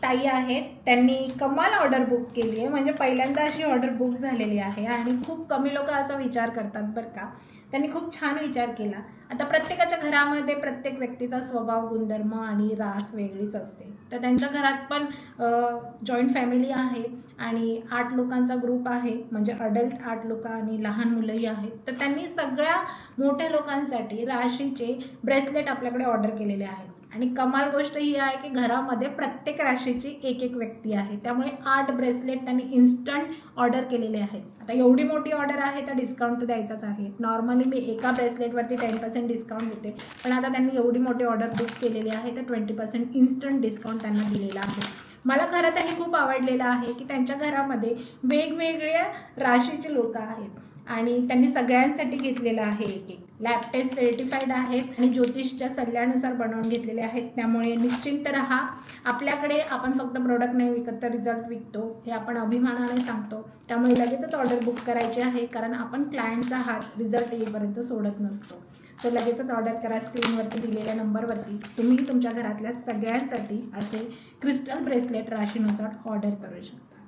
ताई आहेत, त्यांनी कमाल ऑर्डर बुक केली आहे. म्हणजे पहिल्यांदा अशी ऑर्डर बुक झालेली आहे आणि खूप कमी लोक असा विचार करतात बरं का. त्यांनी खूप छान विचार केला. आता प्रत्येकाच्या घरामध्ये प्रत्येक व्यक्तीचा स्वभाव, गुणधर्म आणि रास वेगळीच असते. तर त्यांच्या घरात पण जॉईंट फॅमिली आहे आणि 8 लोकांचा ग्रुप आहे, म्हणजे अडल्ट 8 लोक आणि लहान मुलंही आहेत. तर त्यांनी सगळ्या मोठ्या लोकांसाठी राशीचे ब्रेसलेट आपल्याकडे ऑर्डर केलेले आहेत. आणि कमाल गोष्ट ही आहे की घरामध्ये प्रत्येक राशीची एक एक व्यक्ती आहे, त्यामुळे 8 ब्रेसलेट त्यांनी इन्स्टंट ऑर्डर केलेले आहेत. आता एवढी मोठी ऑर्डर आहे तर डिस्काउंट तर द्यायचाच आहे. नॉर्मली मी एका ब्रेसलेटवरती 10% डिस्काउंट देते, पण आता त्यांनी एवढी मोठी ऑर्डर बुक केलेली आहे तर 20% इन्स्टंट डिस्काउंट त्यांना दिलेला आहे. मला खरं तर हे खूप आवडलेलं आहे की त्यांच्या घरामध्ये वेगवेगळ्या राशीचे लोक आहेत आणि त्यांनी सगळ्यांसाठी घेतलेलं आहे. एक एक लॅब टेस्ट सर्टिफाईड आहेत आणि ज्योतिषच्या सल्ल्यानुसार बनवून घेतलेले आहेत. त्यामुळे निश्चिंत राहा. आपल्याकडे आपण फक्त प्रोडक्ट नाही विकत तर रिझल्ट विकतो, हे आपण अभिमानाने सांगतो. त्यामुळे लगेचच ऑर्डर बुक करायची आहे, कारण आपण क्लायंटचा हात रिझल्ट येईपर्यंत सोडत नसतो. तर लगेचच ऑर्डर करा. स्क्रीनवरती दिलेल्या नंबरवरती तुम्ही तुमच्या घरातल्या सगळ्यांसाठी असे क्रिस्टल ब्रेसलेट राशीनुसार ऑर्डर करू शकता.